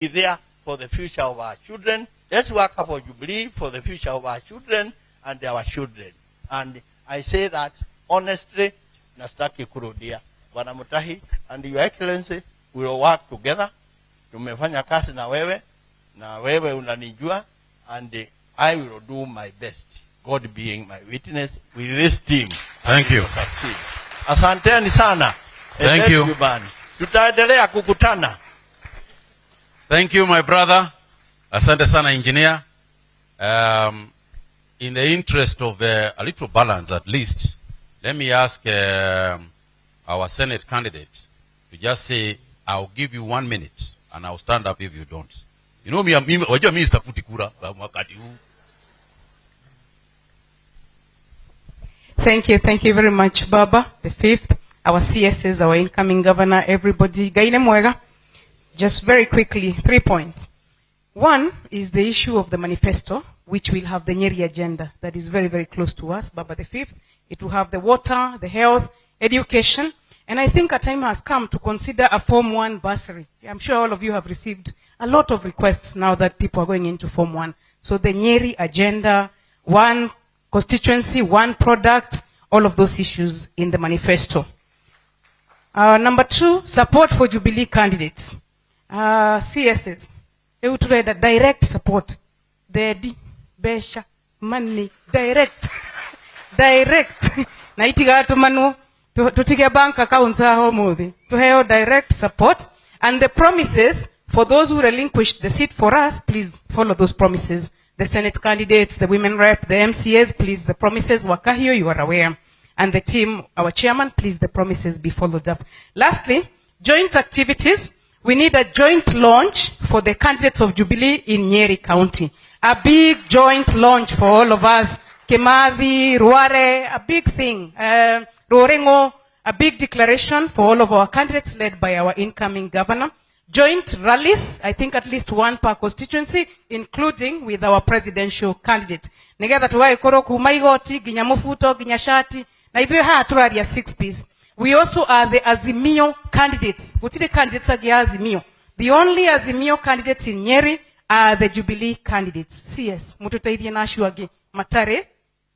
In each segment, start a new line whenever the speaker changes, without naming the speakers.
be there for the future of our children. Let's work for Jubilee for the future of our children and our children. And I say that honestly, nastaki kurudia. Bwana Mutahi and Your Excellency, we will work together. Tumefanya kazi na wewe unanijua, and I will do my best, God being my witness, with this team.
Thank you.
Asanteni sana.
Thank you.
Tutaendelea kukutana.
Thank you, my brother. Asante sana, engineer. In the interest of a little balance, at least, let me ask our Senate candidate to just say, I'll give you 1 minute, and I'll stand up if you don't. You know me, wajua mimi sitafuti kura wakati huu.
Thank you very much, Baba, the fifth, our CSs, our incoming governor, everybody. Gaine mwega. Just very quickly, 3 points. One is the issue of the manifesto, which will have the Nyeri agenda. That is very, very close to us, Baba the fifth. It will have the water, the health, education. And I think a time has come to consider a Form 1 bursary. I'm sure all of you have received a lot of requests now that people are going into Form 1. So the Nyeri agenda, one constituency, one product, all of those issues in the manifesto. Number 2, support for Jubilee candidates. CSs. They would read direct support. Dedi, besha, money, direct. Direct. Na itiga tumanu, tutige bank accounts aho mudi. To have direct support. And the promises, for those who relinquished the seat for us, please follow those promises. The Senate candidates, the women rep, the MCAs, please, the promises, Wakahio, you are aware. And the team, our chairman, please, the promises be followed up. Lastly, joint activities. We need a joint launch for the candidates of Jubilee in Nyeri County. A big joint launch for all of us. Kemathi, Ruare, a big thing. Rorengo, a big declaration for all of our candidates led by our incoming governor. Joint rallies, I think at least one per constituency, including with our presidential candidate. Negeda tuwae koro kumaigoti, ginyamufuto, ginyashati, na hivyo haturaria 6 piece. We also are the Azimio candidates. What's candidates are Azimio? The only Azimio candidates in Nyeri are the Jubilee candidates. CS, mututaidhi na ashuagi matare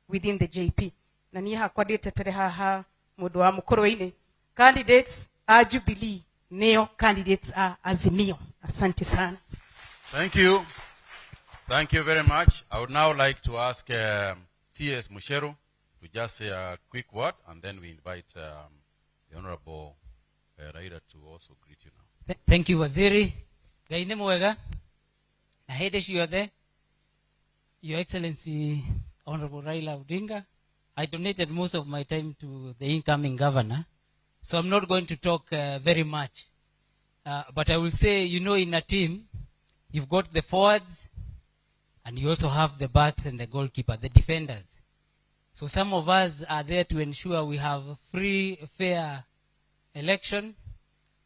within the JP. Na niha kwa dete tereha mudwa mukoro ine. Candidates are Jubilee. Neo candidates are Azimio. Asante sana.
Thank you. Thank you very much. I would now like to ask CS Mushero to just say a quick word, and then we invite the Honorable Raila to also greet you now.
Thank you, Waziri. Gaine mwega. Na hede shiyode. Your Excellency, Honorable Raila Odinga. I donated most of my time to the incoming governor. So I'm not going to talk very much. But I will say, you know, in a team, you've got the forwards, and you also have the backs and the goalkeeper, the defenders. So some of us are there to ensure we have free, fair election,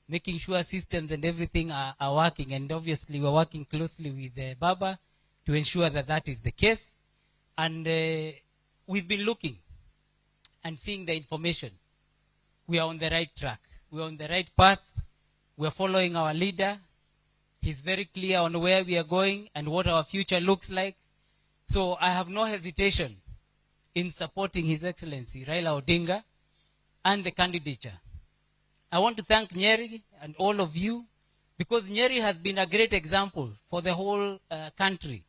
making sure systems and everything are working. And obviously we're working closely with Baba to ensure that that is the case. And we've been looking and seeing the information. We are on the right track. We are on the right path. We are following our leader. He's very clear on where we are going and what our future looks like. So I have no hesitation in supporting His Excellency Raila Odinga and the candidature. I want to thank Nyeri and all of you, because Nyeri has been a great example for the whole country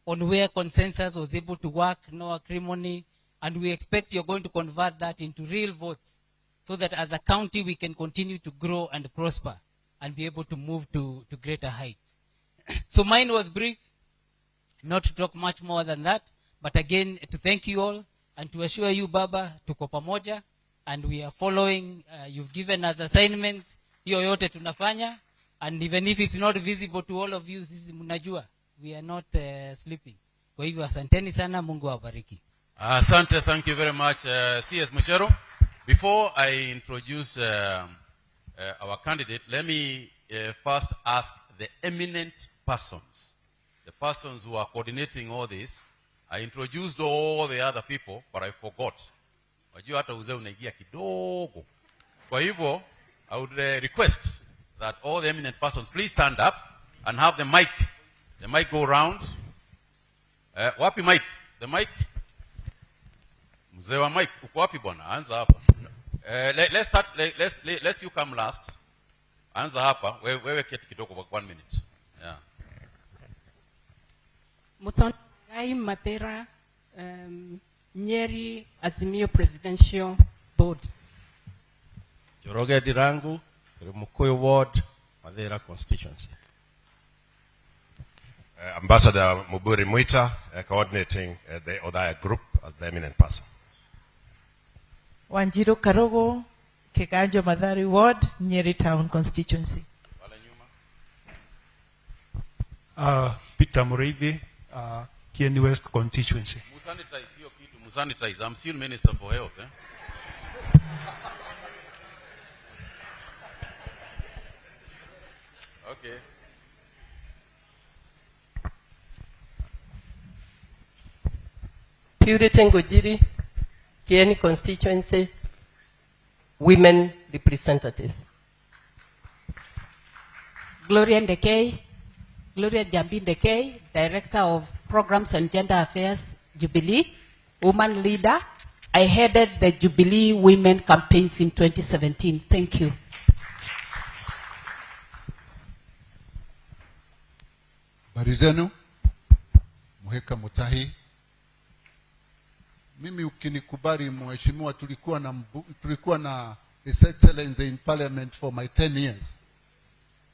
on where consensus was able to work, no acrimony, and we expect you're going to convert that into real votes so that as a county we can continue to grow and prosper and be able to move to greater heights. So mine was brief, not to talk much more than that, but again to thank you all and to assure you, Baba, tuko pamoja, and we are following. You've given us assignments, hiyo yote tunafanya, and even if it's not visible to all of you, sisi mnajua, we are not sleeping. Kwa hivyo asanteni sana, Mungu awabariki.
Asante, thank you very much, CS Mushero. Before I introduce our candidate, let me first ask the eminent persons, the persons who are coordinating all this. I introduced all the other people, but I forgot. Wajua hata uzee unaingia kidogo. Kwa hivyo, I would request that all the eminent persons please stand up and have the mic go round. Wapi mic? The mic? Mzee wa mic, uko wapi bwana? Anza hapa. Let's start, let's you come last. Anza hapa, wewe keti kidogo for 1 minute. Yeah.
Muthongai Matera, Nyeri Azimio Presidential Board.
Joroge Dirangu, Mukoyo Ward, Madera constituency.
Ambassador Muburi Muita, coordinating the Odaya group as the eminent person.
Wanjiru Karogo, Keganjo Madari Ward, Nyeri Town constituency.
Peter Muriithi, Kieni West constituency.
Musanitize, I'm still Minister for Health. Okay.
Puritan Gojiri, Kieni constituency, women representative.
Gloria Ndekei, Gloria Jambi Ndekei, Director of Programs and Gender Affairs, Jubilee, woman leader. I headed the Jubilee women campaigns in 2017. Thank you.
Barizenu, Muheka Mutahi. Mimi ukinikubali mheshimiwa, tulikuwa na His Excellency in Parliament for my 10 years.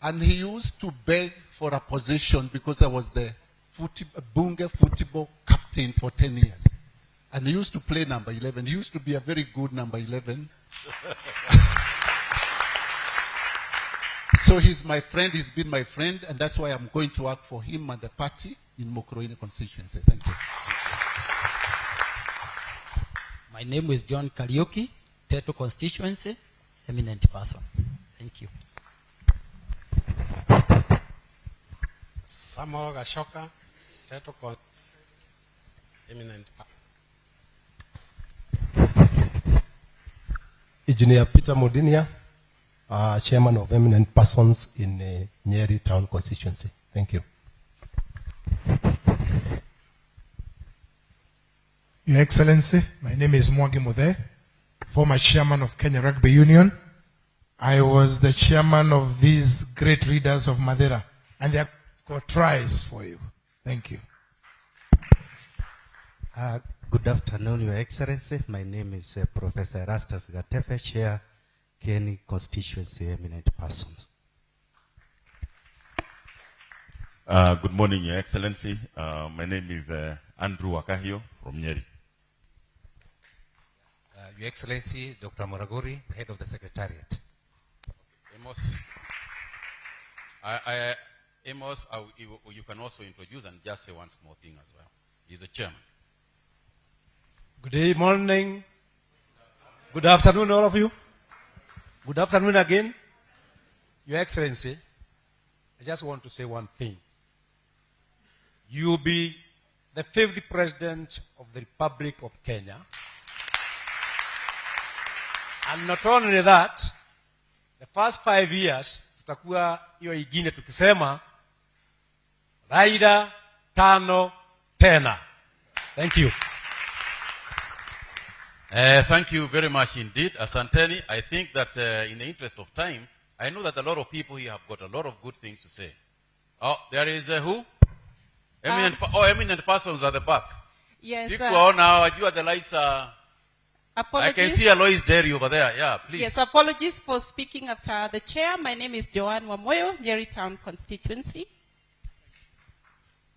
And he used to beg for a position because I was the Bunge football captain for 10 years. And he used to play number 11. He used to be a very good number 11. So he's my friend, he's been my friend, and that's why I'm going to work for him and the party in Mokoroini constituency. Thank you.
My name is John Kariuki, Teto constituency, eminent person. Thank you.
Samuel Gashoka, Teto eminent person.
Engineer Peter Modinia, Chairman of Eminent Persons in Nyeri Town constituency. Thank you.
Your Excellency, my name is Mwangi Muthe, former chairman of Kenya Rugby Union. I was the chairman of these great leaders of Madera, and they have got tries for you. Thank you.
Good afternoon, Your Excellency. My name is Professor Erastus Gatefe, Chair, Kieni Constituency, eminent person.
Good morning, Your Excellency. My name is Andrew Wakahio from Nyeri.
Your Excellency, Dr. Moragori, Head of the Secretariat.
Amos, Amos, you can also introduce and just say one small thing as well. He's the chairman.
Good morning. Good afternoon, all of you. Good afternoon again. Your Excellency, I just want to say one thing. You will be the 5th President of the Republic of Kenya. And not only that, the first 5 years, tutakuwa hiyo ingine tukisema, Raila, Tano, Tena. Thank you.
Thank you very much indeed, Asanteni. I think that in the interest of time, I know that a lot of people here have got a lot of good things to say. Oh, there is who? Eminent persons at the back.
Yes.
Now, the lights are...
Apologies.
I can see Alois Derry over there. Yeah, please.
Yes, apologies for speaking after the chair. My name is Joanne Wamoyo, Nyeri Town constituency.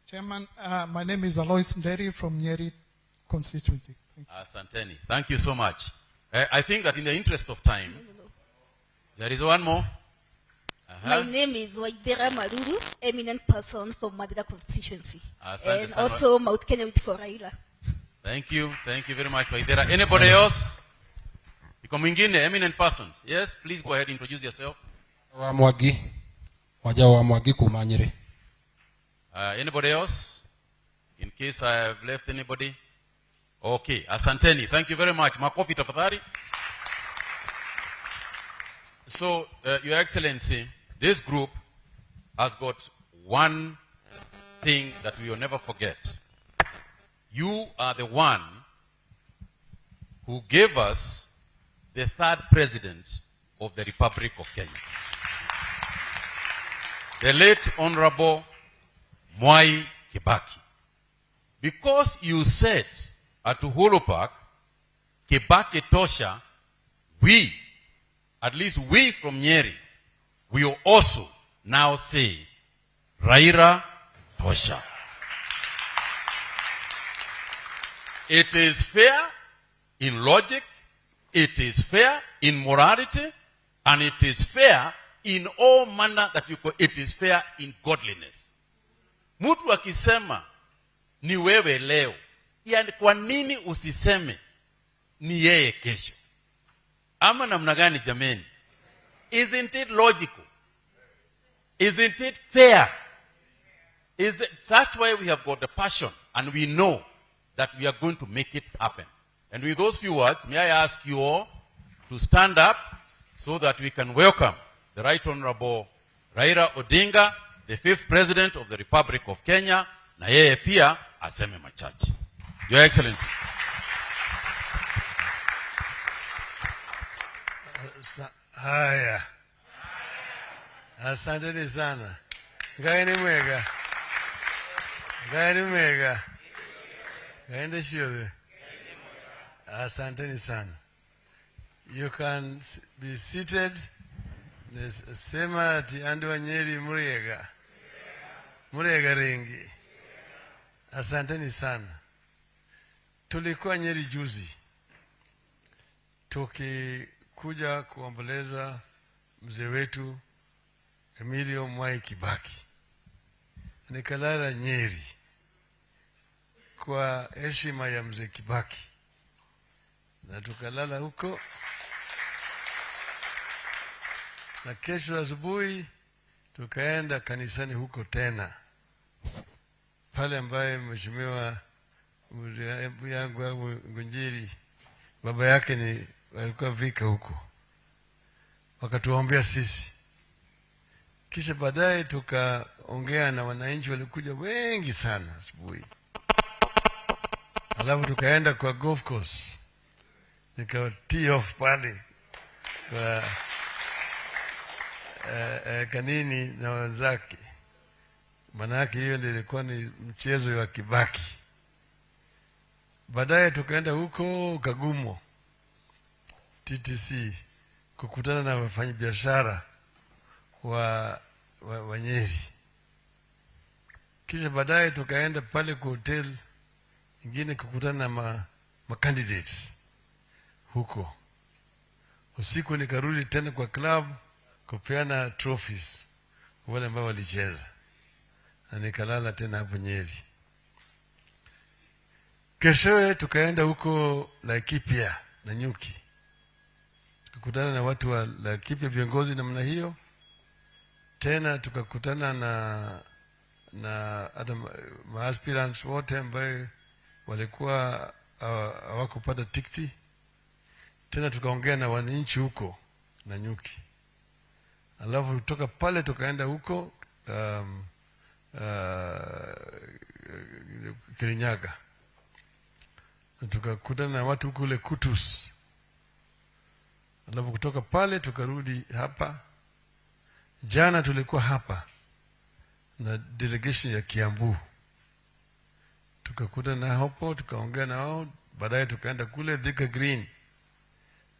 Chairman, my name is Alois Nderi from Nyeri constituency.
Asanteni. Thank you so much. I think that in the interest of time, there is one more.
My name is Waidera Maruru, eminent person from Madera constituency. And also Mount Kenya with Foraila.
Thank you. Thank you very much, Waidera. Anybody else? Mwingine, eminent persons. Yes, please go ahead, introduce yourself. Anybody else? In case I have left anybody. Okay, asanteni. Thank you very much. Makofi tafadhali. So, Your Excellency, this group has got one thing that we will never forget. You are the one who gave us the third president of the Republic of Kenya. The late Honorable Mwai Kibaki. Because you said at Uhuru Park, Kibaki Tosha, we, at least we from Nyeri, will also now say, Raila Tosha. It is fair in logic, it is fair in morality, and it is fair in all manner that you call, it is fair in godliness. Mtu akisema ni wewe leo, yani kwa nini usiseme ni yeye kesho? Ama namna gani jameni? Isn't it logical? Isn't it fair? That's why we have got the passion, and we know that we are going to make it happen. And with those few words, may I ask you all to stand up so that we can welcome the Right Honorable Raila Odinga, the 5th President of the Republic of Kenya, na yeye pia aseme machache. Your Excellency.
Haya. Asanteni sana. Gaini mwega. Gaini mwega. Gaini shiode. Asanteni sana. You can be seated. Sema ati andu Nyeri muriega. Muriega rengi. Asanteni sana. Tulikuwa Nyeri juzi. Tukikuja kuomboleza mzee wetu Emilio Mwai Kibaki. Nikalala Nyeri kwa heshima ya mzee Kibaki. Na tukalala huko. Na kesho asubuhi tukaenda kanisani huko tena. Pale ambaye mheshimiwa yangu Ngunjiri baba yake ni walikuwa vika huko. Wakatuombea sisi. Kisha baadaye tukaongea na wananchi walikuja wengi sana asubuhi. Alafu tukaenda kwa golf course. Nika tee off pale kwa Kanini na wenzake. Manake hiyo ndio ilikuwa ni mchezo wa Kibaki. Baadaye tukaenda huko Kagumo TTC kukutana na wafanyabiashara wa Nyeri. Kisha baadaye tukaenda pale kwa hotel ingine kukutana na candidates huko. Usiku nikarudi tena kwa club kupeana trophies wale ambao walicheza. Na nikalala tena hapo Nyeri. Kesho tukaenda huko Laikipia na Nyuki. Tukakutana na watu wa Laikipia viongozi namna hiyo. Tena tukakutana na hata maaspirants wote ambao walikuwa hawakupata tikiti. Tena tukaongea na wananchi huko na Nyuki. Alafu kutoka pale tukaenda huko Kirinyaga. Tukakutana na watu huko kule Kutus. Alafu kutoka pale tukarudi hapa. Jana tulikuwa hapa na delegation ya Kiambu. Tukakutana na hapo, tukaongea na wao, baadaye tukaenda kule Thika Green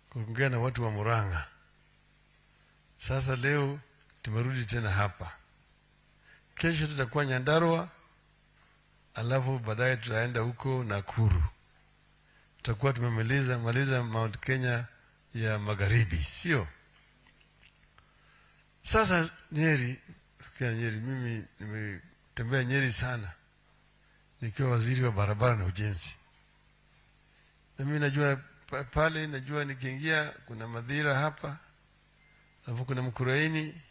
kuongea na watu wa Murang'a. Sasa leo tumerudi tena hapa. Kesho tutakuwa Nyandarua, alafu baadaye tutaenda huko Nakuru. Tutakuwa tumemaliza Mount Kenya ya Magharibi, sio? Sasa Nyeri, mimi nimetembea Nyeri sana. Nikiwa waziri wa barabara na ujenzi. Na mimi najua pale, najua nikiingia kuna Madhira hapa. Alafu kuna Mkuraini,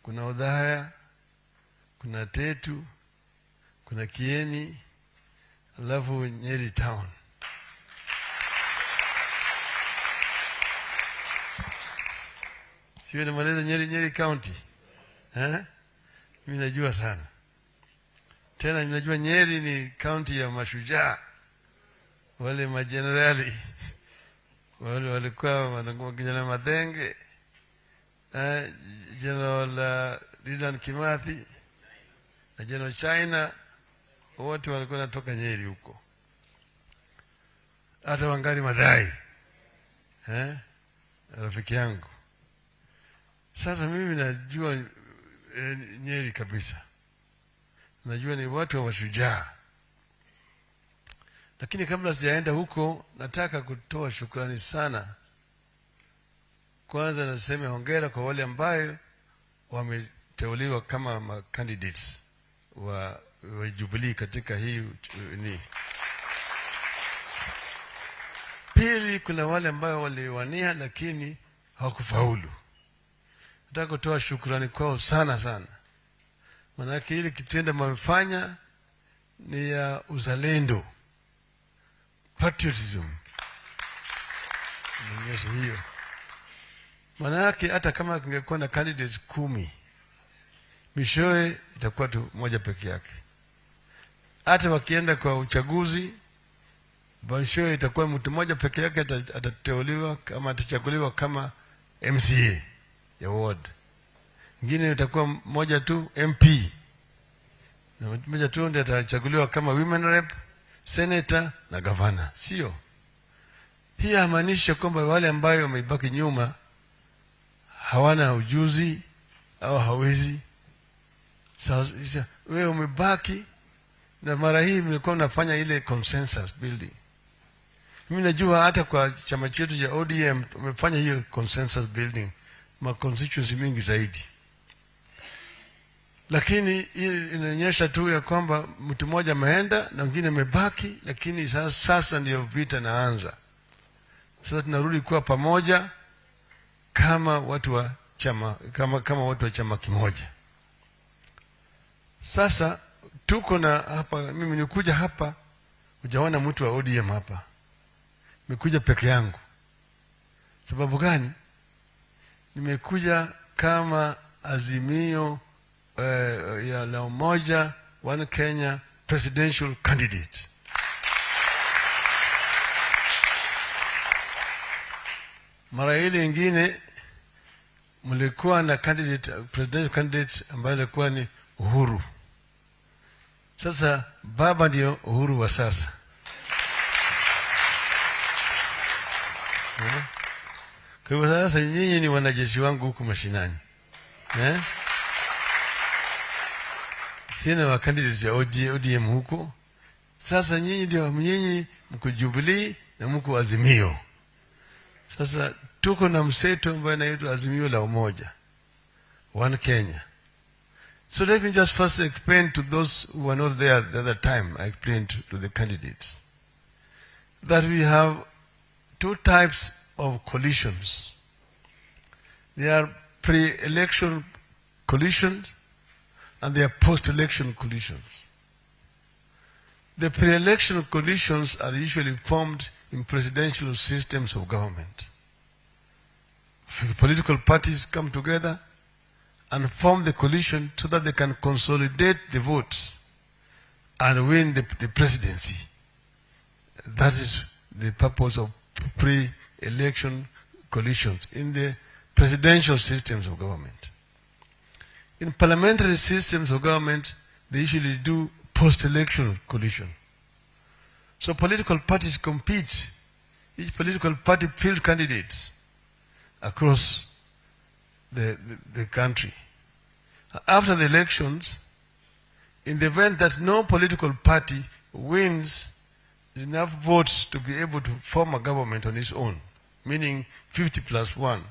kuna Odhaya, kuna Tetu, kuna Kieni, alafu Nyeri town. Sio nimaliza Nyeri County. Mimi najua sana. Tena ninajua Nyeri ni county ya mashujaa. Wale majenerali wale walikuwa wanagongana Madenge, General Ridan Kimathi na General China, wote walikuwa natoka Nyeri huko. Hata Wangari Maathai rafiki yangu. Sasa mimi najua Nyeri kabisa. Najua ni watu wa mashujaa. Lakini kabla sijaenda huko, nataka kutoa shukrani sana. Kwanza naseme hongera kwa wale ambayo wameteuliwa kama candidates wa Jubilee katika hii ni. Pili, kuna wale ambao waliwania lakini hawakufaulu. Nataka kutoa shukrani kwao sana sana. Manake hili kitendo wamefanya ni ya uzalendo, patriotism. Mwenyezo hiyo. Manake hata kama kungekuwa na candidates 10, mishoe itakuwa tu moja peke yake. Hata wakienda kwa uchaguzi, mishoe itakuwa mtu moja peke yake atateuliwa kama atachaguliwa kama MCA ya ward. Ngine itakuwa moja tu MP. Na moja tu ndiye atachaguliwa kama women rep, senator na governor. Sio? Hii hamaanisha kwamba wale ambao wamebaki nyuma hawana ujuzi au hawezi. Sasa wewe umebaki, na mara hii mlikuwa mnafanya ile consensus building. Mimi najua hata kwa chama chetu cha ODM tumefanya hiyo consensus building ma constituency mingi zaidi. Lakini hii inaonyesha tu ya kwamba mtu mmoja ameenda na mwingine amebaki, lakini sasa ndio vita naanza. Sasa tunarudi kuwa pamoja kama watu wa chama, kama watu wa chama kimoja. Sasa tuko na hapa, mimi nikuja hapa, hujaona mtu wa ODM hapa. Nimekuja peke yangu. Sababu gani? Nimekuja kama azimio ya la umoja, One Kenya presidential candidate. Mara ile nyingine mlikuwa na candidate, presidential candidate ambaye alikuwa ni Uhuru. Sasa baba ndio Uhuru wa sasa. Kwa hivyo sasa nyinyi ni wanajeshi wangu huku mashinani. Sina wa candidates ya ODM huko. Sasa nyinyi ndio mko Jubilee na mko Azimio. Sasa tuko na mseto ambaye inaitwa Azimio la Umoja, One Kenya. So let me just first explain to those who were not there the other time, I explained to the candidates, that we have two types of coalitions. There are pre-election coalitions and there are post-election coalitions. The pre-election coalitions are usually formed in presidential systems of government. Political parties come together and form the coalition so that they can consolidate the votes and win the presidency. That is the purpose of pre-election coalitions in the presidential systems of government. In parliamentary systems of government, they usually do post-election coalition. So political parties compete. Each political party fields candidates across the country. After the elections, in the event that no political party wins enough votes to be able to form a government on its own, meaning 50+1,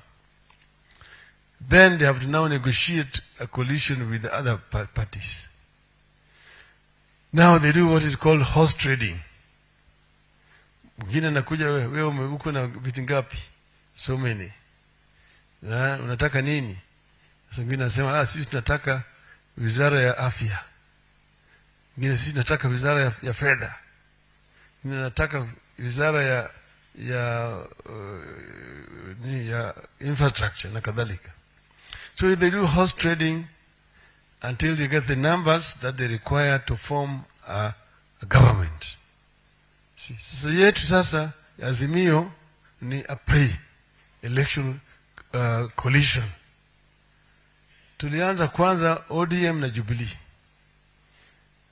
then they have to now negotiate a coalition with the other parties. Now they do what is called horse trading. Mwingine nakuja, wewe uko na viti ngapi? So many. Unataka nini? Sasa mwingine anasema sisi tunataka wizara ya afya. Mwingine sisi tunataka wizara ya fedha. Mwingine nataka wizara ya infrastructure na kadhalika. So they do horse trading until they get the numbers that they require to form a government. Sasa yetu sasa Azimio ni a pre-election coalition. Tulianza kwanza ODM na Jubilee.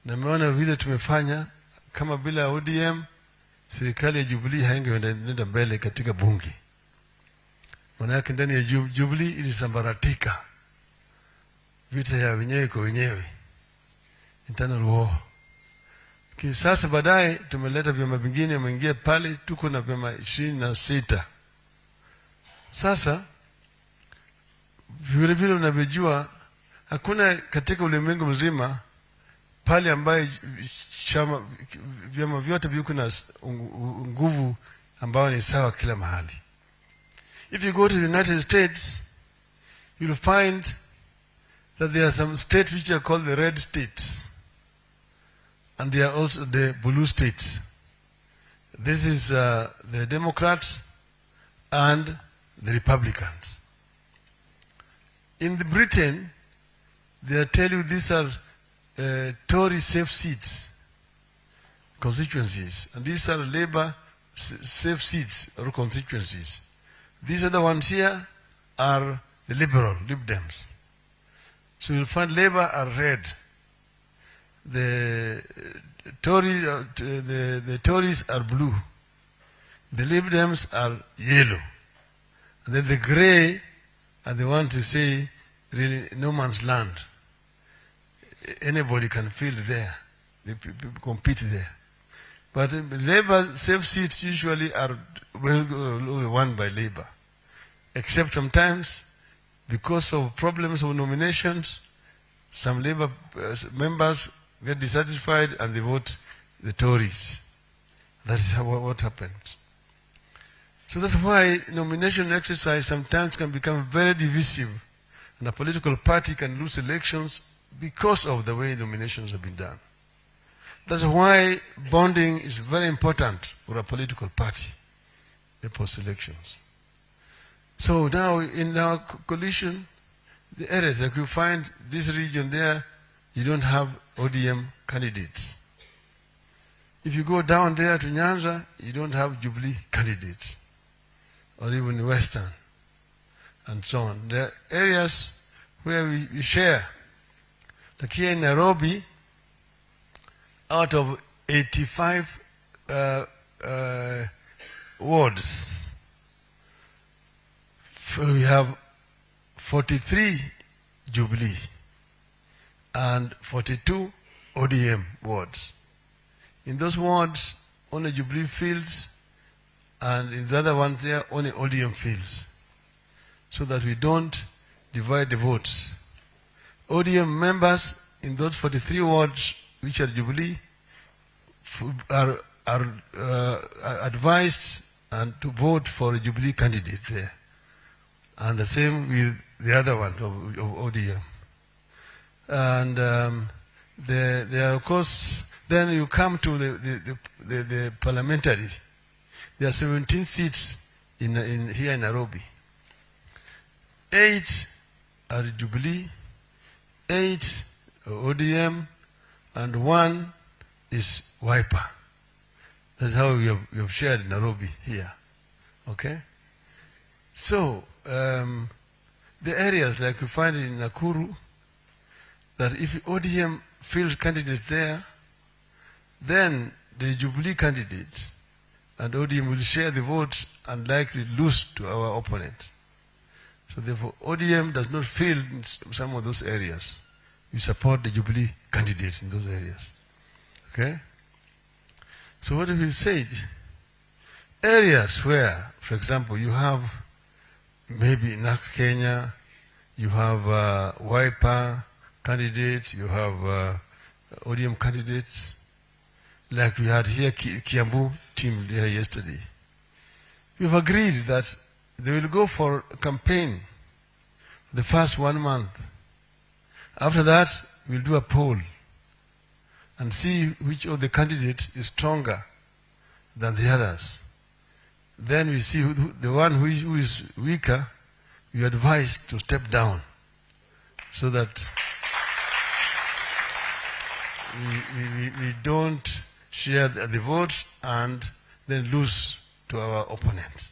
Na meona vile tumefanya, kama bila ODM, serikali ya Jubilee haingeenda mbele katika bunge. Manake ndani ya Jubilee ilisambaratika. Vita ya wenyewe kwa wenyewe. Internal war. Sasa baadaye tumeleta vyama vingine mwingie pale, tuko na vyama 26. Sasa vile vile unavyojua, hakuna katika ulimwengu mzima pale ambaye vyama vyote viko na nguvu ambayo ni sawa kila mahali. If you go to the United States, you'll find that there are some states which are called the red states. And they are also the blue states. This is the Democrats and the Republicans. In Britain, they tell you these are Tory safe seats, constituencies. And these are Labour safe seats or constituencies. These other ones here are the Liberal, Lib Dems. So you'll find Labour are red. The Tories are blue. The Lib Dems are yellow. And then the grey are the ones to say, really, no man's land. Anybody can fill there. They compete there. But Labour safe seats usually are won by Labour. Except sometimes, because of problems of nominations, some Labour members get dissatisfied and they vote the Tories. That is what happened. So that's why nomination exercise sometimes can become very divisive, and a political party can lose elections because of the way nominations have been done. That's why bonding is very important for a political party, the post-elections. So now in our coalition, the areas, like you find this region there, you don't have ODM candidates. If you go down there to Nyanza, you don't have Jubilee candidates, or even Western, and so on. There are areas where we share. Like here in Nairobi, out of 85 wards, we have 43 Jubilee and 42 ODM wards. In those wards, only Jubilee fields, and in the other ones there, only ODM fields, so that we don't divide the votes. ODM members in those 43 wards, which are Jubilee, are advised and to vote for a Jubilee candidate there. And the same with the other one of ODM. And there are, of course, then you come to the parliamentary. There are 17 seats here in Nairobi. 8 are Jubilee, 8 ODM, and 1 is Wiper. That's how we have shared Nairobi here. Okay? So, the areas like you find in Nakuru, that if ODM fields candidates there, then the Jubilee candidate and ODM will share the votes and likely lose to our opponent. So therefore, ODM does not field in some of those areas. We support the Jubilee candidates in those areas. Okay? So what have we said? Areas where, for example, you have maybe in Kenya, you have Wiper candidates, you have ODM candidates, like we had here Kiambu team there yesterday. We've agreed that they will go for a campaign for the first 1 month. After that, we'll do a poll and see which of the candidates is stronger than the others. Then we see the one who is weaker, we advise to step down so that we don't share the votes and then lose to our opponent.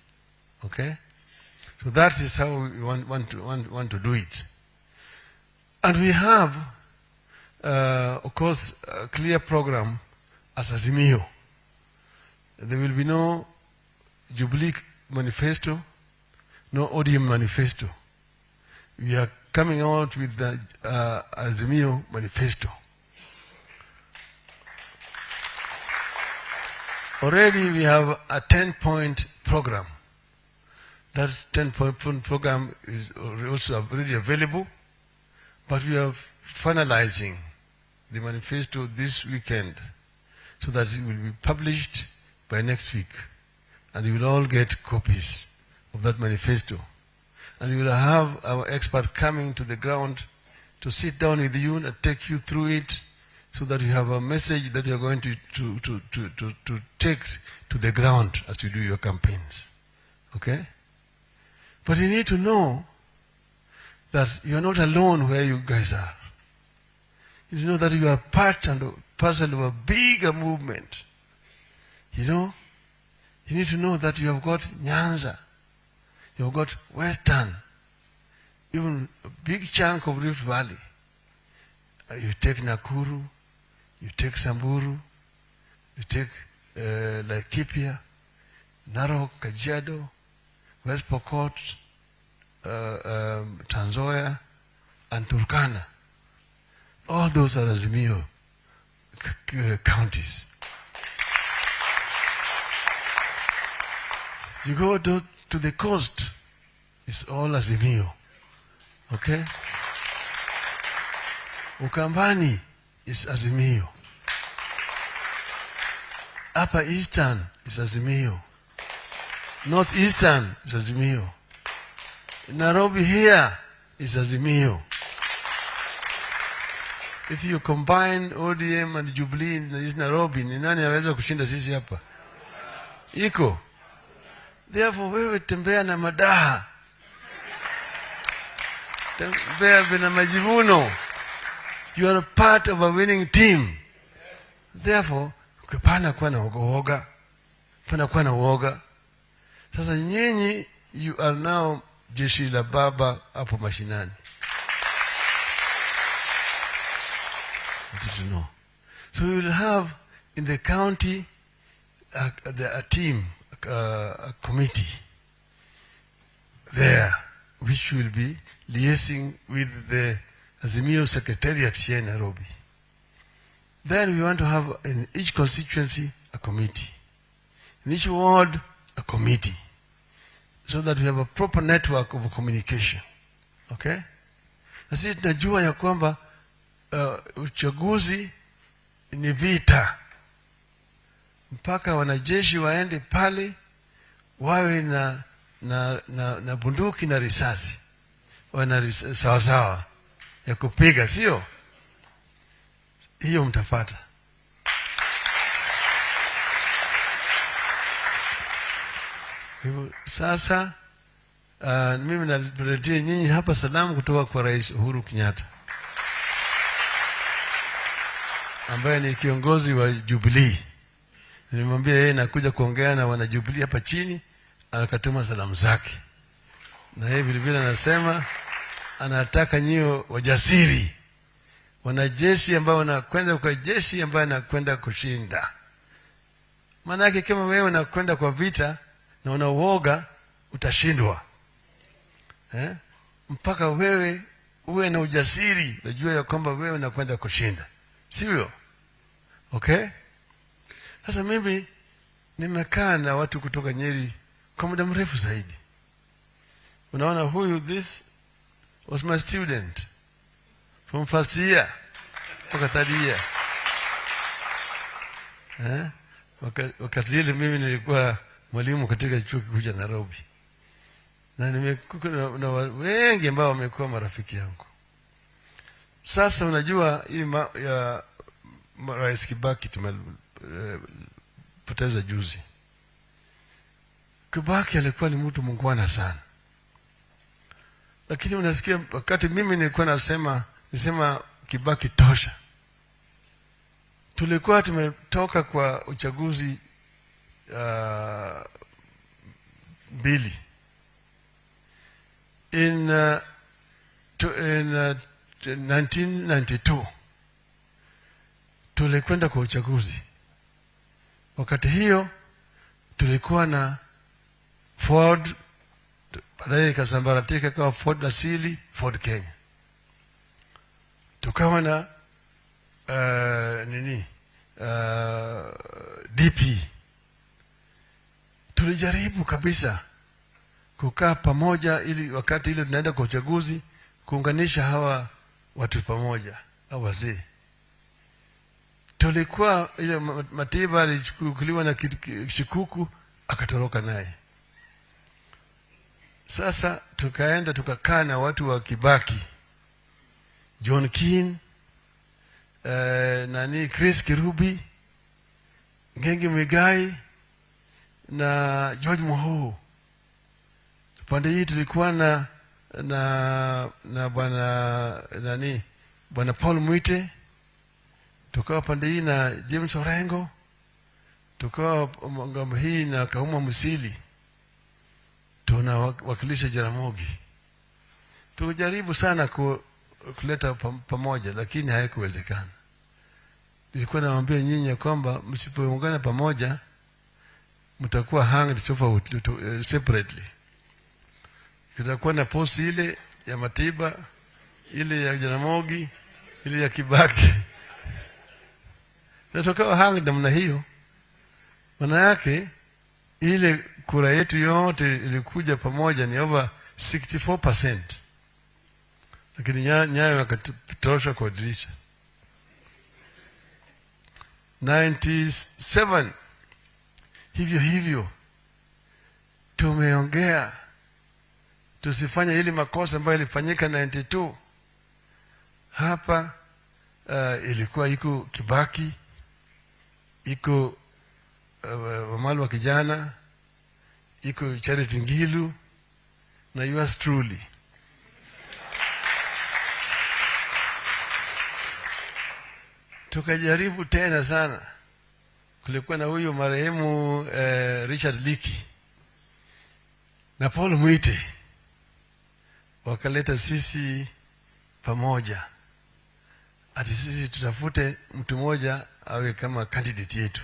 Okay? So that is how we want to do it. And we have, of course, a clear program as Azimio. There will be no Jubilee Manifesto, no ODM Manifesto. We are coming out with the Azimio Manifesto. Already we have a 10-point program. That 10-point program is also already available, but we are finalizing the manifesto this weekend so that it will be published by next week. And you will all get copies of that manifesto. And we will have our expert coming to the ground to sit down with you and take you through it so that you have a message that you are going to take to the ground as you do your campaigns. Okay? But you need to know that you are not alone where you guys are. You know that you are part and parcel of a bigger movement. You know? You need to know that you have got Nyanza. You have got Western. Even a big chunk of Rift Valley. You take Nakuru. You take Samburu. You take Laikipia, Narok, Kajiado, West Pokot, Tanzoia, and Turkana. All those are Azimio counties. You go to the coast, it's all Azimio. Okay? Ukambani is Azimio. Upper Eastern is Azimio. Northeastern is Azimio. Nairobi here is Azimio. If you combine ODM and Jubilee in Nairobi, ni nani aweza kushinda sisi hapa? Iko. Therefore, wewe tembea na madaha. Tembea na majivuno. You are a part of a winning team. Therefore, kupana kuwa na uoga. Pana kuwa na uoga. Sasa nyinyi, you are now jeshi la baba hapo mashinani. To know. So we will have in the county a team, a committee there, which will be liaising with the Azimio Secretariat here in Nairobi. Then we want to have in each constituency a committee, in each ward a committee, so that we have a proper network of communication. Okay? Na sisi tunajua ya kwamba uchaguzi ni vita. Mpaka wanajeshi waende pale wawe na bunduki na risasi. Wana sawasawa ya kupiga, sio? Hiyo mtafata. Sasa mimi naletea nyinyi hapa salamu kutoka kwa Rais Uhuru Kenyatta, ambaye ni kiongozi wa Jubilee. Nilimwambia yeye nakuja kuongea na wana Jubilee hapa chini, akatuma salamu zake. Na yeye vile vile anasema anataka nyinyi wajasiri, wanajeshi ambao wanakwenda kwa jeshi ambaye anakwenda kushinda. Maana yake kama wewe unakwenda kwa vita na una uoga, utashindwa. Mpaka wewe uwe na ujasiri, unajua ya kwamba wewe unakwenda kushinda. Sivyo? Okay? Sasa mimi nimekaa na watu kutoka Nyeri kwa muda mrefu zaidi. Unaona huyu, this was my student from first year mpaka third year. Wakati ile mimi nilikuwa mwalimu katika chuo kikuu cha Nairobi. Na nimekuwa na wengi ambao wamekuwa marafiki yangu. Sasa unajua hii ya Rais Kibaki tumepoteza juzi. Kibaki alikuwa ni mtu mungwana sana. Lakini unasikia wakati mimi nilikuwa nisema Kibaki tosha. tulikuwa tumetoka kwa uchaguzi mbili. In 1992 tulikwenda kwa uchaguzi. Wakati hiyo tulikuwa na Ford, baadaye ikasambaratika kwa Ford asili, Ford Kenya. Tukawa na DP. Tulijaribu kabisa kukaa pamoja ili wakati ile tunaenda kwa uchaguzi kuunganisha hawa watu pamoja, au wazee. Tulikuwa ile Matiba alichukuliwa na Shikuku akatoroka naye. Sasa tukaenda tukakaa na watu wa Kibaki, John Keane, Chris Kirubi, Ngenge Mwigai na George Moho. Pande hii tulikuwa na bwana Paul Mwite, tukawa pande hii na James Orengo, tukawa ngambo hii na Kauma Musili, tunawakilisha Jaramogi. Tukajaribu sana kuleta pamoja, lakini haikuwezekana. Nilikuwa nawaambia nyinyi kwamba msipoungana pamoja mtakuwa hanged separately. Kutakuwa na post ile ya Matiba, ile ya Jaramogi, ile ya Kibaki. Natoka hanged namna hiyo. Maana yake ile kura yetu yote ilikuja pamoja ni over 64%. Lakini Nyayo akatosha kwa dirisha. 97 hivyo tumeongea tusifanye ile makosa ambayo ilifanyika 92. Hapa ilikuwa iko Kibaki, iko Wamalu wa kijana, iko Charity Ngilu na yours truly. Tukajaribu tena sana. Kulikuwa na huyu marehemu Richard Liki na Paul Mwite, wakaleta sisi pamoja, ati sisi tutafute mtu mmoja awe kama candidate yetu.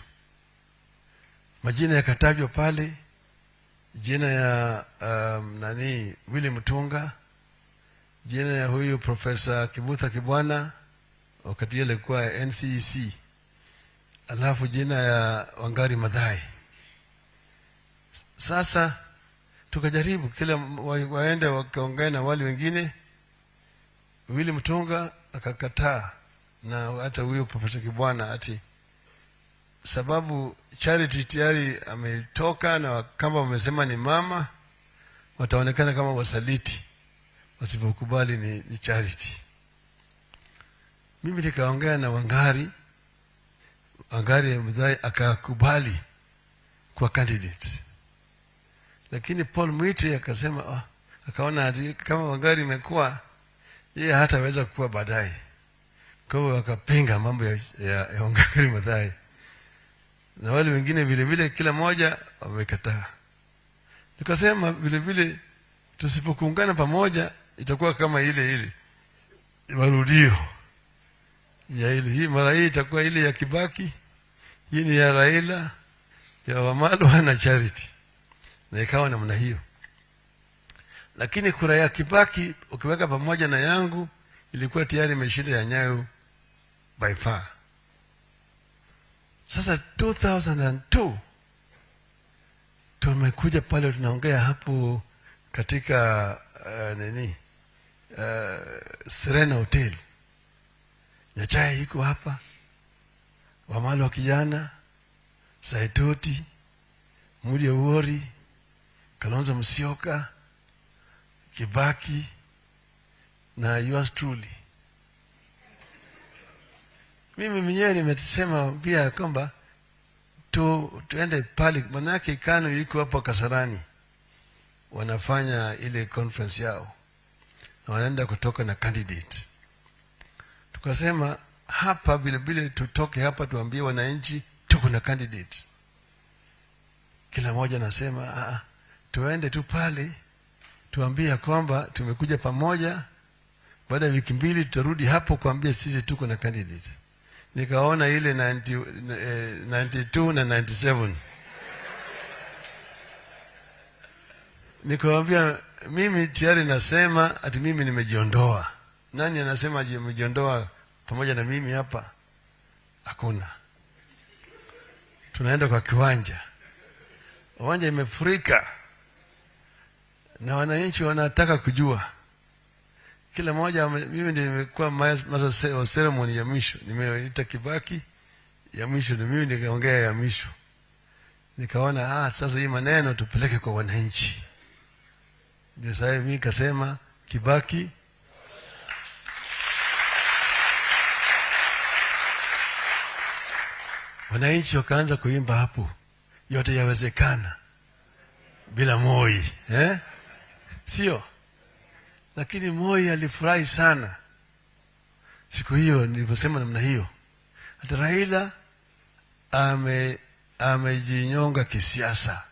Majina yakatajwa pale, jina ya Willy Mutunga, jina ya huyu Professor Kibutha Kibwana, wakati ile alikuwa NCEC, alafu jina ya Wangari Maathai. Sasa tukajaribu kila waende wakaongea na wale wengine. Willy Mutunga akakataa, na hata huyo Professor Kibwana ati sababu Charity tayari ametoka, na kama wamesema ni mama wataonekana kama wasaliti wasipokubali ni Charity. Mimi nikaongea na Wangari Maathai akakubali kwa candidate. Lakini Paul Mwite akasema akaona kama Wangari imekuwa yeye hataweza kuwa baadaye. Kwa hiyo akapinga mambo ya Wangari Maathai. Na wale wengine vile vile kila mmoja wamekataa. Nikasema vile vile tusipokuungana pamoja itakuwa kama ile marudio ya ile. Hii mara hii itakuwa ile ya Kibaki, hii ni ya Raila, ya Wamalwa na Charity. Na ikawa namna hiyo. Lakini kura ya Kibaki ukiweka pamoja na yangu ilikuwa tayari imeshinda ya Nyayo by far. Sasa 2002 tumekuja pale tunaongea hapo katika Serena Hotel. Nyachae iko hapa, Wamalu wa kijana, Saitoti, Mudi Uori, Kalonzo Musyoka, Kibaki na yours truly. Mimi mwenyewe nimesema pia kwamba tuende pale, manake KANU iko hapo Kasarani, wanafanya ile conference yao na wanaenda kutoka na candidate. Tukasema hapa vile vile tutoke hapa tuambie wananchi tuko na candidate. Kila mmoja anasema tuende tu pale tuambie kwamba tumekuja pamoja, baada ya wiki mbili tutarudi hapo kuambia sisi tuko na candidate. Nikaona ile 92 na 97. Nikamwambia mimi tayari nasema ati mimi nimejiondoa. Nani anasema amejiondoa pamoja na mimi hapa? Hakuna. Tunaenda kwa kiwanja. Uwanja imefurika. Na wananchi wanataka kujua. Kila mmoja, mimi ndio nimekuwa master ceremony ya mwisho. Nimeita Kibaki ya mwisho, na mimi nikaongea ya mwisho. Nikaona sasa hii maneno tupeleke kwa wananchi. Ndio sasa mimi nikasema Kibaki wananchi wakaanza kuimba hapo, yote yawezekana bila Moi, sio? Lakini Moi alifurahi sana siku hiyo niliposema namna hiyo. Hata Raila amejinyonga kisiasa.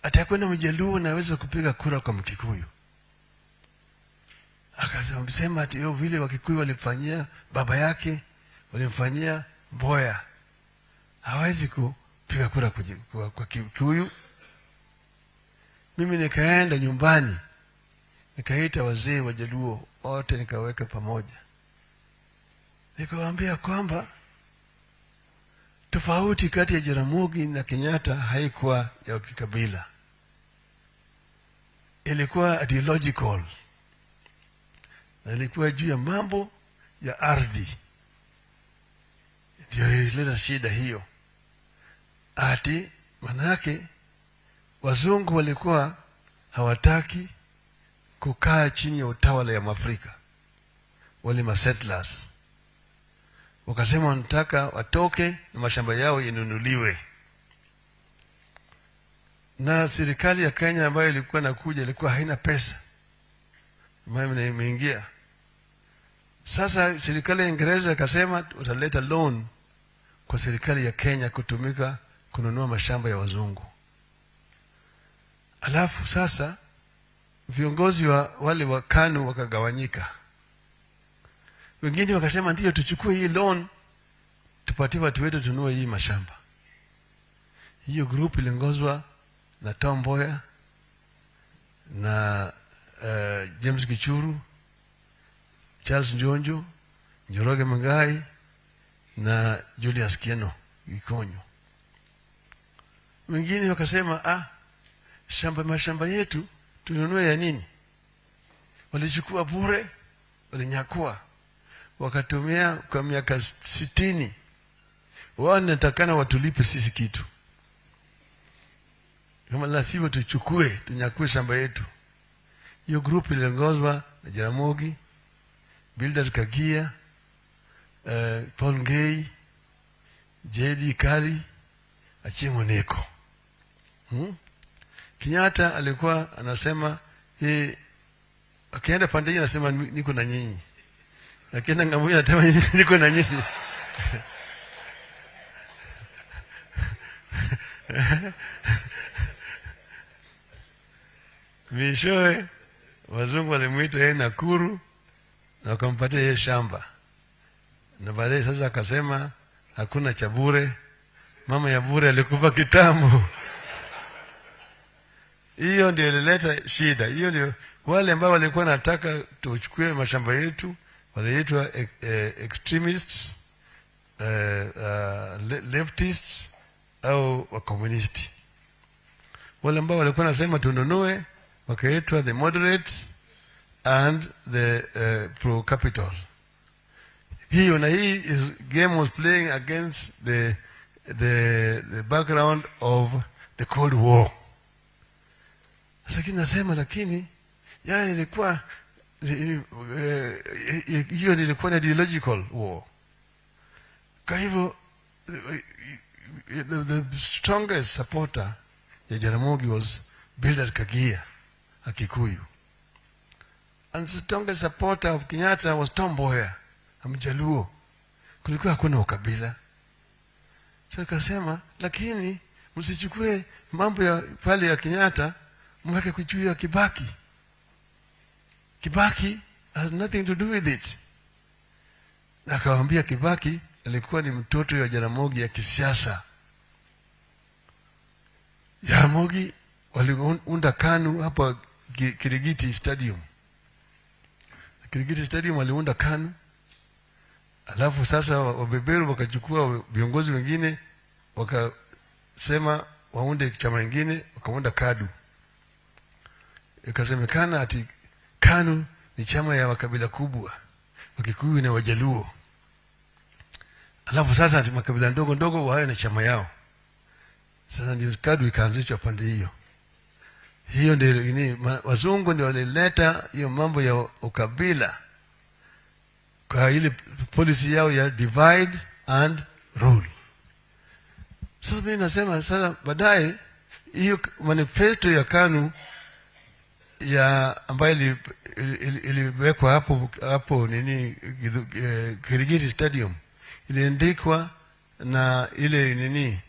Atakwenda Mjaluo na aweze kupiga kura kwa Mkikuyu. Akasema ati vile Wakikuyu walifanyia baba yake, walimfanyia Mboya, hawezi kupiga kura kwa Kikuyu. Mimi nikaenda nyumbani, nikaita wazee wa Jaluo wote nikaweka pamoja. Nikawaambia kwamba tofauti kati ya Jaramogi na Kenyatta haikuwa ya kikabila. Ilikuwa ideological. Na ilikuwa juu ya mambo ya ardhi. Ndio ileta shida hiyo. Ati manake wazungu walikuwa hawataki kukaa chini ya utawala ya Mwafrika. Wale settlers wakasema wanataka watoke na mashamba yao inunuliwe. Na serikali ya Kenya ambayo ilikuwa nakuja ilikuwa haina pesa ambayo imeingia. Sasa serikali ya Uingereza ikasema utaleta loan kwa serikali ya Kenya kutumika kununua mashamba ya wazungu. Alafu sasa viongozi wale wa KANU wakagawanyika. Wengine wakasema ndio tuchukue hii loan tupatie watu wetu tununue hii mashamba. Hiyo group iliongozwa na Tom Mboya na James Gichuru, Charles Njonjo, Njoroge Mungai na Julius Kieno Gikonyo. Wengine wakasema mashamba yetu tununue ya nini? Walichukua bure, walinyakua, wakatumia kwa miaka 60. Wao natakana watulipe sisi kitu. Kama la sivyo tuchukue, tunyakue shamba yetu. Hiyo group iliongozwa na Jaramogi, Bildad Kagia, Paul Ngei, J.D. Kari, Achieng' Oneko. Kenyatta alikuwa anasema akienda pande hii anasema niko na nyinyi. Akienda ngambo hii anasema niko na nyinyi. Mwishowe wazungu walimuita yeye Nakuru na wakampatia yeye shamba. Na baadaye sasa akasema hakuna cha bure. Mama ya bure alikufa kitambo. Hiyo ndio ilileta shida. Hiyo ndio wale ambao walikuwa nataka tuchukue mashamba yetu waliitwa extremists, leftists au wakomunisti. Wale ambao walikuwa nasema tununue wakaitwa the moderates and the pro capital. Hiyo na hii game was playing against the background of the Cold War. Sasa kinasema lakini ilikuwa hiyo ilikuwa ideological war. Kwa hivyo the strongest supporter ya Jaramogi was Bildad Kagia, a Kikuyu. And the strongest supporter of Kenyatta was Tom Mboya, Mjaluo. Kulikuwa hakuna ukabila. So nikasema, lakini msichukue mambo ya pale ya Kenyatta mweke juu ya Kibaki. Kibaki has nothing to do with it. Na akawaambia Kibaki alikuwa ni mtoto wa Jaramogi ya kisiasa. Jaramogi waliunda KANU hapa Kirigiti Stadium. Kirigiti Stadium waliunda KANU. Alafu sasa wabeberu wakachukua viongozi wengine wakasema waunde chama kingine, wakaunda KADU. Ikasemekana ati KANU ni chama ya makabila kubwa, Wakikuyu na Wajaluo. Alafu sasa ati makabila ndogo ndogo wawe na chama yao. Sasa ndio KADU ikaanzishwa pande hiyo. Hiyo ndio wazungu ndio walileta hiyo mambo ya ukabila kwa ile policy yao ya divide and rule. Sasa mimi nasema sasa baadaye hiyo manifesto ya KANU ya ambayo iliwekwa hapo Kirigiti Stadium iliandikwa na ile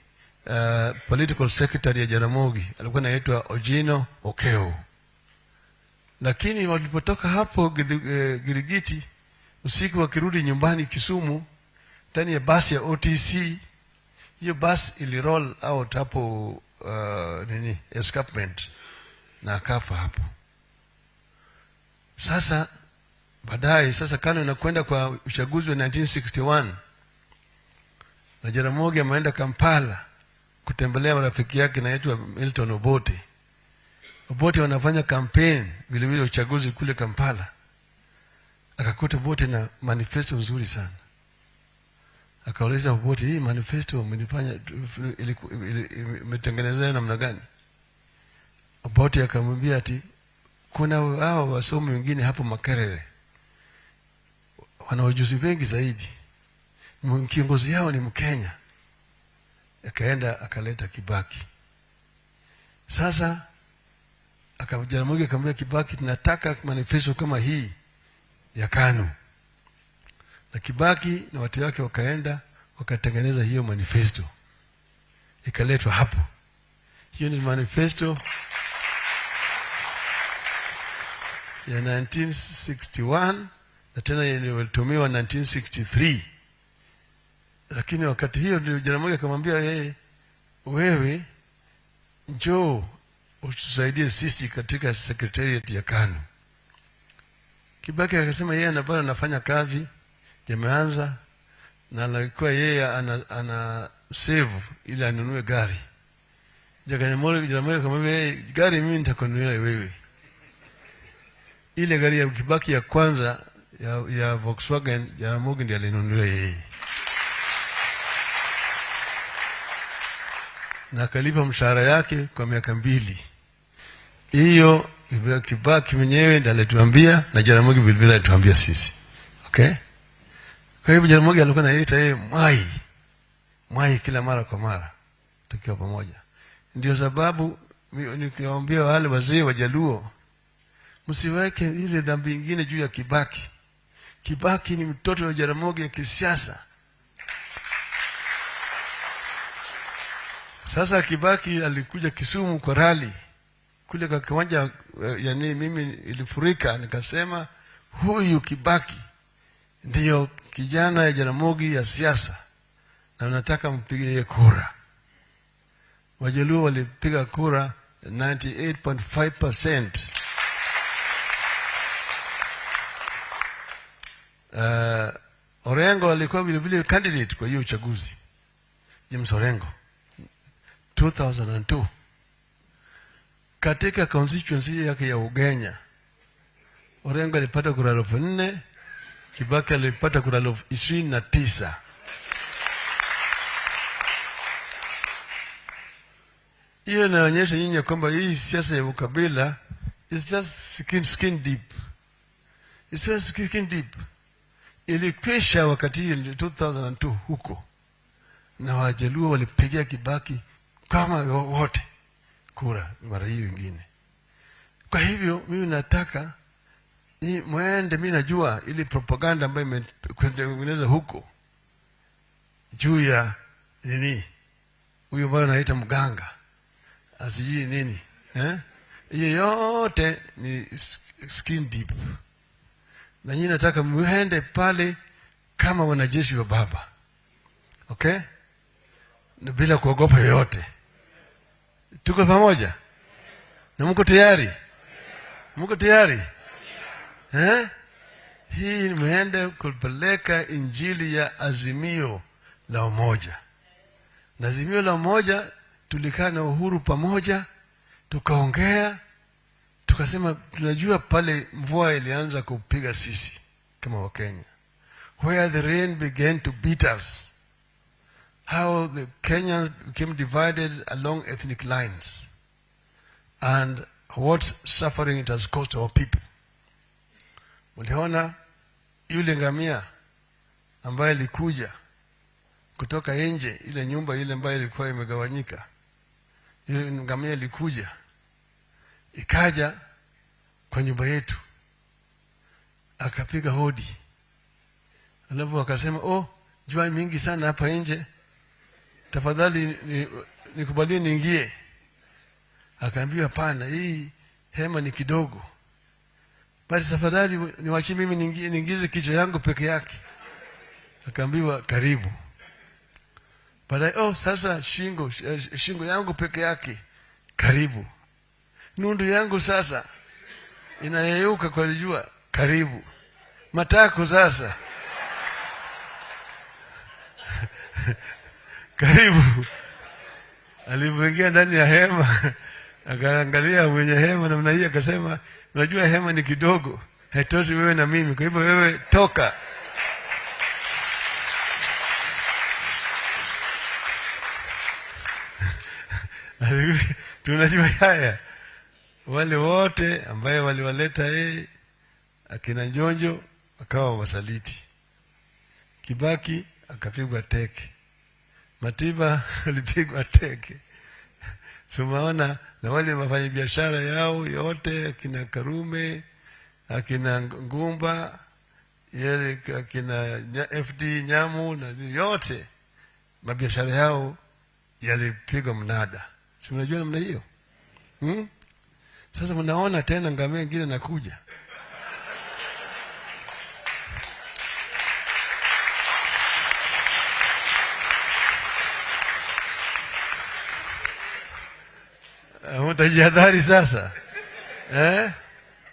political secretary ya Jaramogi alikuwa anaitwa Ojino Okeo. Lakini walipotoka hapo Kirigiti usiku wakirudi nyumbani Kisumu ndani ya basi ya OTC, hiyo basi ili roll out hapo escarpment na akafa hapo. Sasa baadaye sasa KANU inakwenda kwa uchaguzi wa 1961 na Jaramogi ameenda Kampala kutembelea rafiki yake anaitwa Milton Obote. Obote wanafanya campaign vile vile uchaguzi kule Kampala. Akakuta Obote na manifesto nzuri sana. Akauliza Obote, hii manifesto mmenifanya imetengenezwa namna gani? Obote akamwambia ati kuna hao wasomi wengine hapo Makerere wana ujuzi wengi zaidi, kiongozi yao ni Mkenya. Akaenda akaleta Kibaki. Sasa Jaramogi akamwambia Kibaki, tunataka manifesto kama hii ya KANU. Na Kibaki na watu wake wakaenda wakatengeneza hiyo manifesto, ikaletwa hapo. Hiyo ni manifesto ya 1961 na tena ilitumiwa 1963. Lakini wakati hiyo ndio Jaramogi akamwambia yeye, wewe njoo utusaidie sisi katika secretariat ya KANU. Kibaki akasema yeye anafanya kazi, yameanza na alikuwa yeye ana save ili anunue gari. Jaramogi akamwambia yeye, gari mimi nitakununulia wewe. Ile gari ya Kibaki ya kwanza ya Volkswagen Jaramogi ndiye alinunulia yeye. Na akalipa mshahara yake kwa miaka 2. Hiyo Kibaki mwenyewe ndiye alituambia na Jaramogi vile vile alituambia sisi. Okay? Kwa hivyo Jaramogi alikuwa anaita yeye Mwai kila mara kwa mara tukiwa pamoja. Ndio sababu nikiwaambia wale wazee wa Jaluo, msiweke ile dhambi nyingine juu ya Kibaki. Kibaki ni mtoto wa Jaramogi ya kisiasa. Sasa Kibaki alikuja Kisumu kwa rally kule kwa kiwanja mimi ilifurika, nikasema huyu Kibaki ndiyo kijana ya Jaramogi ya siasa na nataka mpige kura. Wajaluo walipiga kura 98.5%. Orengo alikuwa vile vile candidate kwa hiyo uchaguzi. James Orengo 2002 katika constituency yake ya Ugenya, Orengo alipata kura 4,000, Kibaki alipata kura 29. Hiyo inaonyesha nyinyi kwamba hii siasa ya ukabila is just skin deep. It's just skin deep. Ilikwisha wakati 2002 huko, na Wajaluo walipigia Kibaki kama wote kura mara hii wengine. Kwa hivyo mimi nataka Ni mwende, mimi najua ili propaganda ambayo imetengenezwa huko juu ya nini, huyo ambaye anaita mganga asijui nini, hiyo yote ni skin deep. Na nyinyi nataka muende pale kama wanajeshi wa baba, okay, na bila kuogopa yoyote. Tuko pamoja na mko tayari? Mko tayari? Hii muende kupeleka injili ya azimio la umoja. Na azimio la umoja tulikaa na Uhuru pamoja, tukaongea, tukasema tunajua pale mvua ilianza kupiga sisi kama Wakenya, where the rain began to beat us, how the Kenyans became divided along ethnic lines, and what suffering it has caused our people. Uliona yule ngamia ambaye alikuja kutoka nje, ile nyumba ile ambayo ilikuwa imegawanyika, ile ngamia ilikuja ikaja kwa nyumba yetu, akapiga hodi, alafu akasema, jua mingi sana hapa nje, tafadhali nikubalie niingie. Akaambiwa hapana, hii hema ni kidogo, basi tafadhali niwaachie mimi niingize kichwa yangu peke yake. Akaambiwa karibu. Baadaye, sasa shingo yangu peke yake, karibu. Nundu yangu sasa inayeyuka kwa jua, karibu. Matako sasa karibu. Alipoingia ndani ya hema, akaangalia mwenye hema namna hii, akasema, unajua hema ni kidogo, haitoshi wewe na mimi, kwa hivyo wewe toka. Tunajua haya. Wale wote ambaye waliwaleta akina Njonjo akawa wasaliti, Kibaki akapigwa teke, Matiba alipigwa teke. Sumaona na wale wafanya biashara yao yote, akina Karume, akina Ngumba, akina FD Nyamu, na yote mabiashara yao yalipigwa mnada. Si mnajua namna hiyo? Sasa mnaona tena ngamia nyingine nakuja. Mtajihadhari sasa.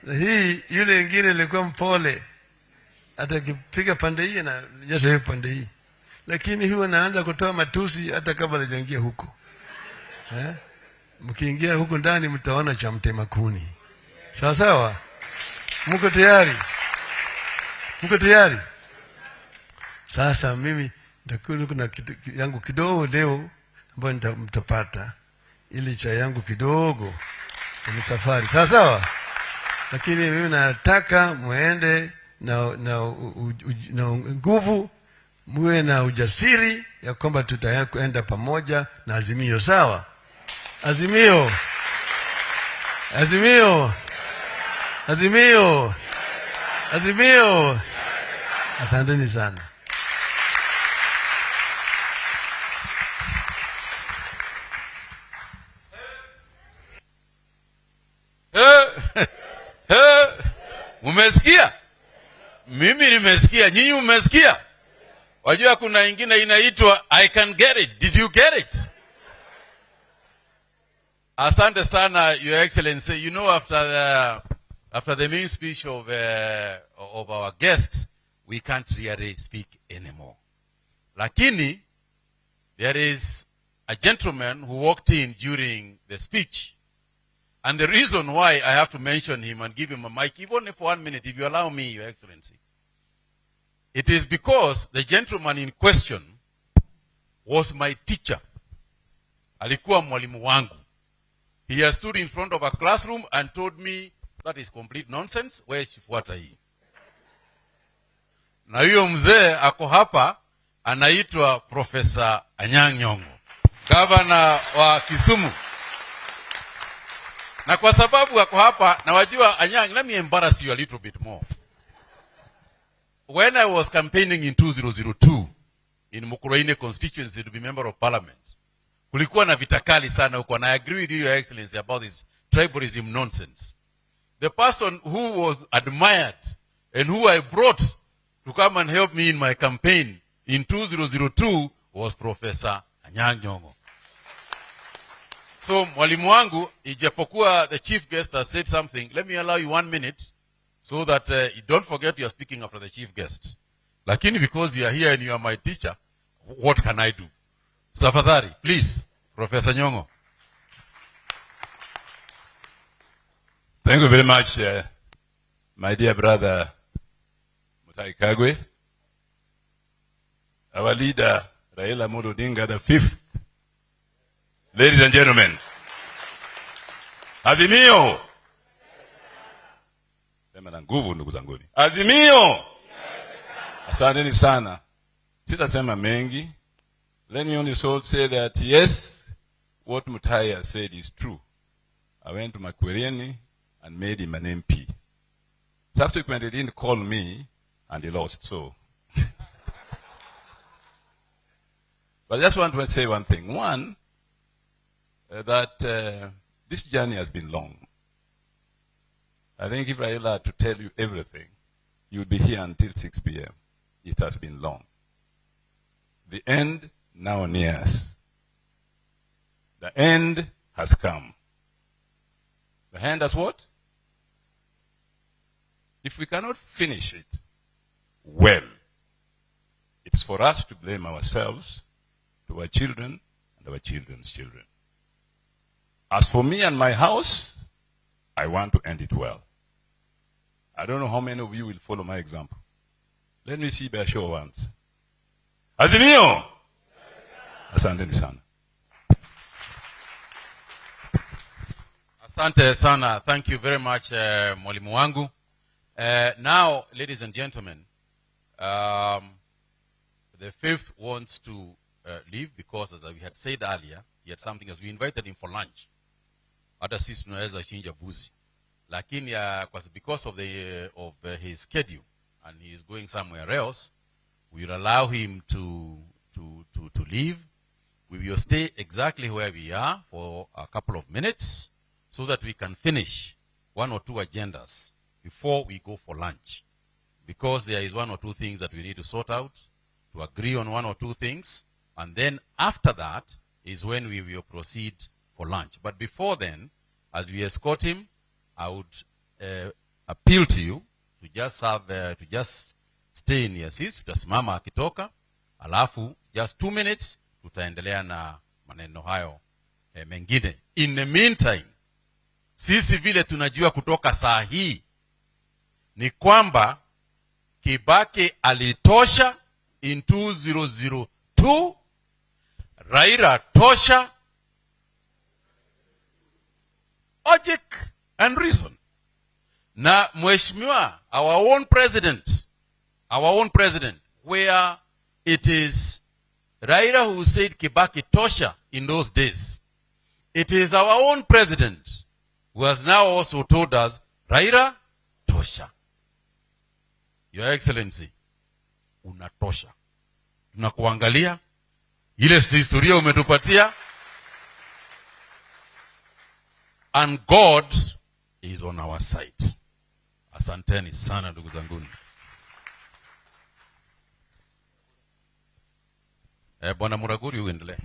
Hii yule ingine ilikuwa mpole, hata kipiga pande hii na jasho hiyo pande hii, lakini huwa naanza kutoa matusi hata kabla hajaingia huko. Mkiingia huko ndani mtaona cha mtema kuni. Sawa sawa? Mko tayari? Mko tayari? Sasa mimi nitakuwa kuna kitu yangu kidogo leo ambayo mtapata, ili cha yangu kidogo ni safari. Sawa sawa? Lakini mimi nataka muende na nguvu, muwe na ujasiri ya kwamba tutaenda pamoja na azimio. Sawa? Azimio. Azimio. Azimio. Azimio. Asanteni sana.
Umesikia? Mimi nimesikia, nyinyi umesikia? Wajua kuna ingine inaitwa I can get it. Did you get it? Asante sana, Your Excellency. You know, after the main speech of our guest, we can't really speak anymore. Lakini, there is a gentleman who walked in during the speech. And the reason why I have to mention him and give him a mic, even for 1 minute, if you allow me, Your Excellency, it is because the gentleman in question was my teacher. Alikuwa mwalimu wangu. He has stood in front of a classroom and told me, that is complete nonsense, where chifuata hii. Na huyo mzee ako hapa, anaitwa Professor Anyang' Nyong'o, governor wa Kisumu. Na kwa sababu wako hapa, na wajua, Anyang, let me embarrass you a little bit more. When I was campaigning in 2002 in Mukurweini constituency to be member of parliament, kulikuwa na vitakali sana huko, and I agree with you, Your Excellency, about this tribalism nonsense. The person who was admired and who I brought to come and help me in my campaign in 2002 was Professor Anyang' Nyong'o. So, mwalimu wangu, ijapokuwa the chief guest has said something, let me allow you 1 minute so that you don't forget you are speaking after the chief guest. Lakini because you are here and you are my teacher, what can I do? Safadhari, please, Professor Nyong'o.
Thank you very much, my dear brother Mutahi Kagwe. Our leader, Raila Amolo Odinga, the 5th. Ladies and gentlemen, Azimio. Sema na nguvu ndugu zanguni. Azimio. Asanteni sana. Sitasema mengi. Let me only say that yes, what Mutahi has said is true. I went to Makuerieni and made him an MP. Subsequently, he didn't call me and he lost, so. But I just want to say one thing. One, that this journey has been long. I think if I had to tell you everything, you would be here until 6 p.m. It has been long. The end now nears. The end has come. The end has what? If we cannot finish it well, it's for us to blame ourselves, to our children, and our children's children. As for me and my house, I want to end it well. I don't know how many of you will follow my example. Let me see by a show of hands. Azimio! Asante sana.
Asante sana. Thank you very much, mwalimu wangu. Now, ladies and gentlemen, the 5th wants to leave because, as we had said earlier, he had something as we invited him for lunch. Hata sisi tunaweza chinja buzi. Lakini because of his schedule and he is going somewhere else, we will allow him to leave. We will stay exactly where we are for a couple of minutes so that we can finish 1 or 2 agendas before we go for lunch. Because there is 1 or 2 things that we need to sort out, to agree on 1 or 2 things, and then after that is when we will proceed for lunch. But before then, as we escort him, I would appeal to you to just stay in your seats. Tutasimama akitoka, alafu just 2 minutes tutaendelea na maneno hayo mengine. In the meantime, sisi vile tunajua kutoka saa hii ni kwamba Kibaki alitosha in 2002, Raila tosha. Logic and reason. Na mheshimiwa, our own president, where it is Raila who said Kibaki tosha in those days. It is our own president who has now also told us, Raila tosha. Your Excellency, unatosha. Tunakuangalia, ile historia umetupatia, and God is on our side. Asanteni sana ndugu zanguni. Bwana Muraguri uendelee.